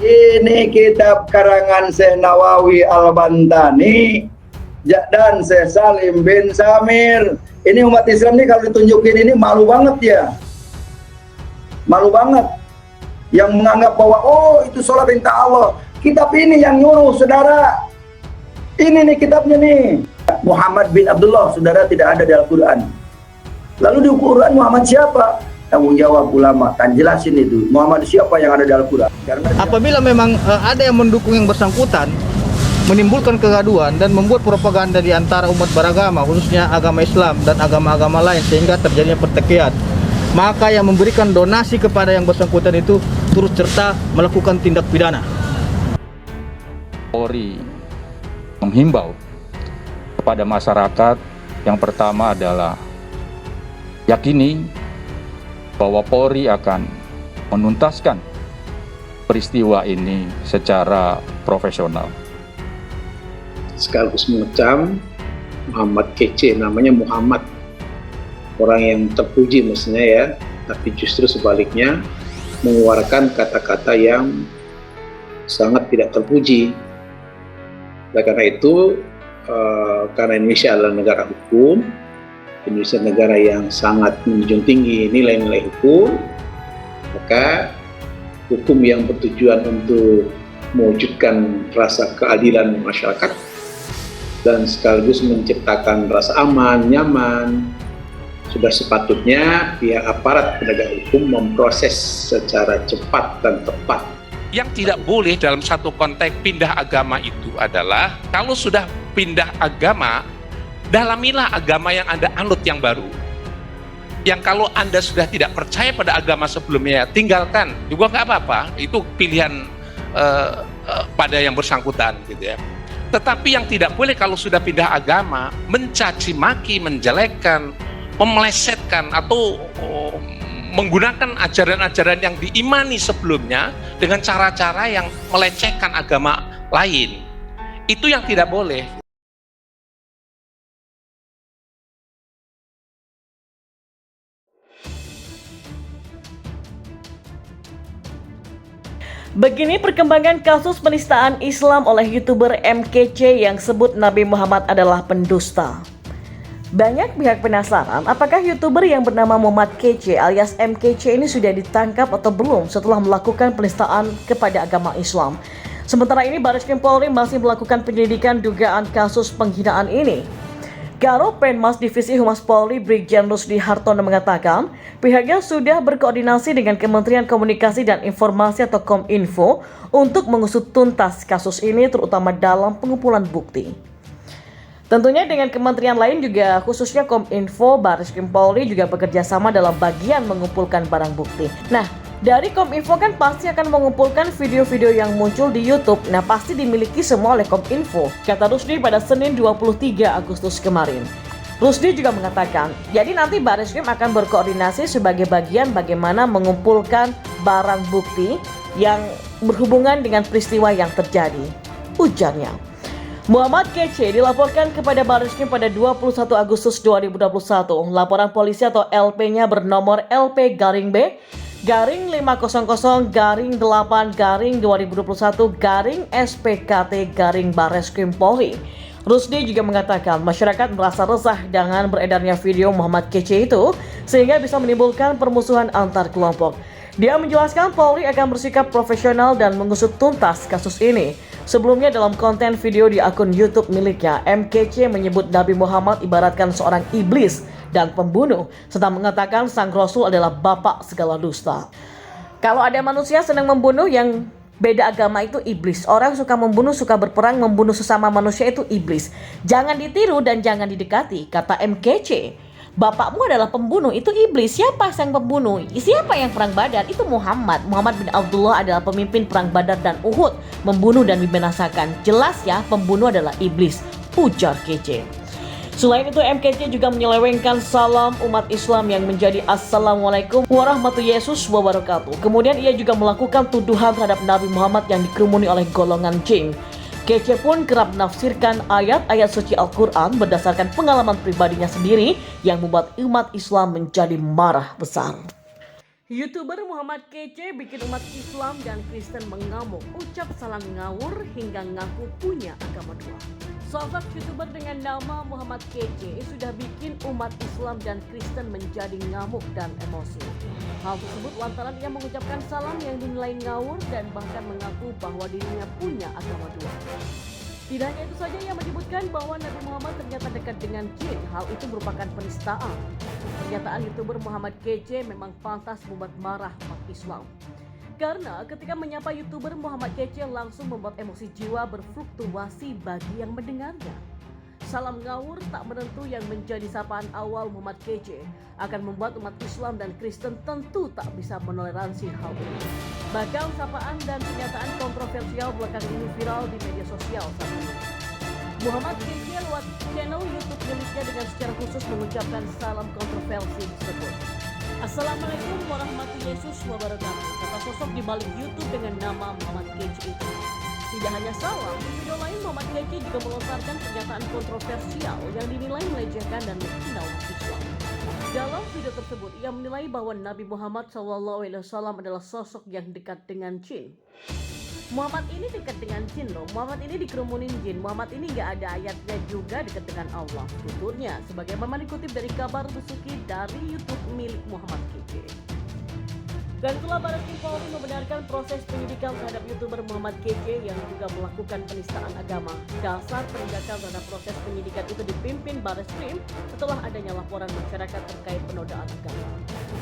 Ini kitab karangan Syekh Nawawi Al-Bantani dan Syekh Salim bin Samir. Ini umat Islam nih kalau ditunjukin ini malu banget ya. Malu banget. Yang menganggap bahwa oh itu sholat minta Allah. Kitab ini yang nyuruh saudara. Ini nih kitabnya nih. Muhammad bin Abdullah, saudara, tidak ada di Al-Quran. Lalu di Al-Quran Muhammad siapa? Tanggung jawab ulama, kan jelasin itu Muhammad siapa yang ada di Al-Quran. Apabila memang ada yang mendukung yang bersangkutan, menimbulkan kegaduhan dan membuat propaganda di antara umat beragama, khususnya agama Islam dan agama-agama lain, sehingga terjadinya pertikaian, maka yang memberikan donasi kepada yang bersangkutan itu turut serta melakukan tindak pidana. Polri menghimbau kepada masyarakat yang pertama adalah yakini bahwa Polri akan menuntaskan peristiwa ini secara profesional. Sekaligus mengecam Muhammad kece, namanya Muhammad, orang yang terpuji mestinya ya, tapi justru sebaliknya mengeluarkan kata-kata yang sangat tidak terpuji. Oleh karena itu, karena Indonesia adalah negara hukum, Indonesia negara yang sangat menjunjung tinggi nilai-nilai hukum, maka hukum yang bertujuan untuk mewujudkan rasa keadilan masyarakat dan sekaligus menciptakan rasa aman, nyaman, sudah sepatutnya pihak aparat penegak hukum memproses secara cepat dan tepat. Yang tidak boleh dalam satu konteks pindah agama itu adalah kalau sudah pindah agama, dalamilah agama yang Anda anut yang baru. Yang kalau Anda sudah tidak percaya pada agama sebelumnya, tinggalkan juga nggak apa-apa. Itu pilihan pada yang bersangkutan, gitu ya. Tetapi yang tidak boleh kalau sudah pindah agama, mencaci maki, menjelekkan, memelesetkan atau menggunakan ajaran-ajaran yang diimani sebelumnya dengan cara-cara yang melecehkan agama lain. Itu yang tidak boleh. Begini perkembangan kasus penistaan Islam oleh YouTuber MKC yang sebut Nabi Muhammad adalah pendusta. Banyak pihak penasaran apakah YouTuber yang bernama Muhammad KC alias MKC ini sudah ditangkap atau belum setelah melakukan penistaan kepada agama Islam. Sementara ini Bareskrim Polri masih melakukan penyelidikan dugaan kasus penghinaan ini. Karo Penmas Divisi Humas Polri Brigjen Rusdi Hartono mengatakan pihaknya sudah berkoordinasi dengan Kementerian Komunikasi dan Informasi atau Kominfo untuk mengusut tuntas kasus ini terutama dalam pengumpulan bukti. Tentunya dengan kementerian lain juga khususnya Kominfo, Bareskrim Polri juga bekerja sama dalam bagian mengumpulkan barang bukti. Nah, dari Kominfo kan pasti akan mengumpulkan video-video yang muncul di YouTube. Nah, pasti dimiliki semua oleh Kominfo, kata Rusdi pada Senin 23 Agustus kemarin. Rusdi juga mengatakan, jadi nanti Bareskrim akan berkoordinasi sebagai bagian bagaimana mengumpulkan barang bukti yang berhubungan dengan peristiwa yang terjadi, ujarnya. Muhammad KC dilaporkan kepada Bareskrim pada 21 Agustus 2021. Laporan polisi atau LP-nya bernomor LP-B garing 500 garing 8 garing 2021 garing SPKT garing Bareskrim Polri. Rusdi juga mengatakan masyarakat merasa resah dengan beredarnya video Muhammad KC itu sehingga bisa menimbulkan permusuhan antar kelompok. Dia menjelaskan Polri akan bersikap profesional dan mengusut tuntas kasus ini. Sebelumnya dalam konten video di akun YouTube miliknya, MKC menyebut Nabi Muhammad ibaratkan seorang iblis dan pembunuh, serta mengatakan sang Rasul adalah bapak segala dusta. Kalau ada manusia senang membunuh yang beda agama itu iblis. Orang suka membunuh, suka berperang, membunuh sesama manusia itu iblis. Jangan ditiru dan jangan didekati, kata MKC. Bapakmu adalah pembunuh, itu iblis. Siapa sang pembunuh? Siapa yang perang Badar? Itu Muhammad. Muhammad bin Abdullah adalah pemimpin perang Badar dan Uhud, membunuh dan membinasakan. Jelas ya, pembunuh adalah iblis, ujar KC. Selain itu, MKC juga menyelewengkan salam umat Islam yang menjadi Assalamualaikum warahmatullahi wabarakatuh. Kemudian ia juga melakukan tuduhan terhadap Nabi Muhammad yang dikerumuni oleh golongan jin. KC pun kerap menafsirkan ayat-ayat suci Al-Quran berdasarkan pengalaman pribadinya sendiri yang membuat umat Islam menjadi marah besar. YouTuber Muhammad Kece bikin umat Islam dan Kristen mengamuk, ucap salam ngawur hingga ngaku punya agama dua. Sosok YouTuber dengan nama Muhammad Kece sudah bikin umat Islam dan Kristen menjadi ngamuk dan emosi. Hal tersebut lantaran ia mengucapkan salam yang dinilai ngawur dan bahkan mengaku bahwa dirinya punya agama dua. Tidak hanya itu saja, ia menyebutkan bahwa Nabi Muhammad ternyata dekat dengan jin. Hal itu merupakan penistaan. Pernyataan YouTuber Muhammad Kece memang pantas membuat marah umat Islam. Karena ketika menyapa YouTuber Muhammad Kece langsung membuat emosi jiwa berfluktuasi bagi yang mendengarnya. Salam ngawur tak menentu yang menjadi sapaan awal Muhammad Kece akan membuat umat Islam dan Kristen tentu tak bisa menoleransi hal ini. Bahkan sapaan dan pernyataan kontroversial belakangan ini viral di media sosial saat ini. Muhammad Kece lewat channel YouTube miliknya dengan secara khusus mengucapkan salam kontroversi tersebut. Assalamualaikum warahmatullahi wabarakatuh, kata sosok di balik YouTube dengan nama Muhammad Kece itu. Tidak hanya salam, di video lain Muhammad Kece juga melontarkan pernyataan kontroversial yang dinilai melecehkan dan menghina umat Islam. Dalam video tersebut, ia menilai bahwa Nabi Muhammad SAW adalah sosok yang dekat dengan jin. Muhammad ini dekat dengan jin loh, Muhammad ini dikerumunin jin, Muhammad ini gak ada ayatnya juga dekat dengan Allah. Tuturnya, sebagaimana dikutip dari kabar Besuki dari YouTube milik Muhammad Kece. Dan itulah Barreskrim Polri membenarkan proses penyidikan terhadap YouTuber Muhammad Kece yang juga melakukan penistaan agama. Dasar penindakan terhadap proses penyidikan itu dipimpin Barreskrim setelah adanya laporan masyarakat terkait penodaan agama.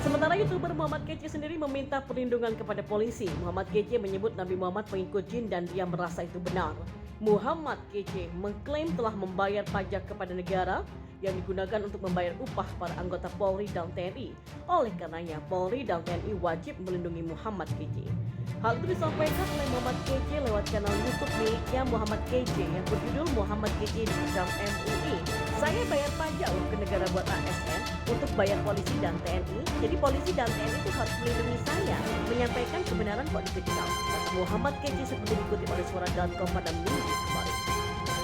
Sementara YouTuber Muhammad Kece sendiri meminta perlindungan kepada polisi. Muhammad Kece menyebut Nabi Muhammad mengikut jin dan dia merasa itu benar. Muhammad Kece mengklaim telah membayar pajak kepada negara yang digunakan untuk membayar upah para anggota Polri dan TNI. Oleh karenanya, Polri dan TNI wajib melindungi Muhammad Kece. Hal itu disampaikan oleh Muhammad Kece lewat channel YouTube miliknya Muhammad Kece yang berjudul Muhammad Kece Dikecam MUI. Saya bayar pajak ke negara buat ASN untuk bayar polisi dan TNI. Jadi polisi dan TNI itu harus melindungi saya, menyampaikan kebenaran kok dikecam. Kata Muhammad Kece seperti dikutip oleh Suara.com pada minggu kemarin.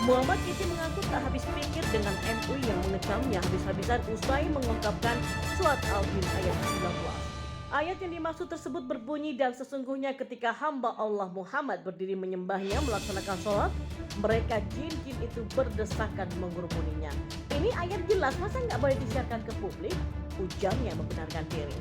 Muhammad Kece mengaku tak habis pikir dengan MUI yang mengecamnya habis-habisan usai mengungkapkan surat Al-Jin ayat 19. Ayat yang dimaksud tersebut berbunyi, dan sesungguhnya ketika hamba Allah Muhammad berdiri menyembahnya melaksanakan sholat, mereka jin-jin itu berdesakan mengerumuninya. Ini ayat jelas, masa nggak boleh disiarkan ke publik? Ujarnya membenarkan diri.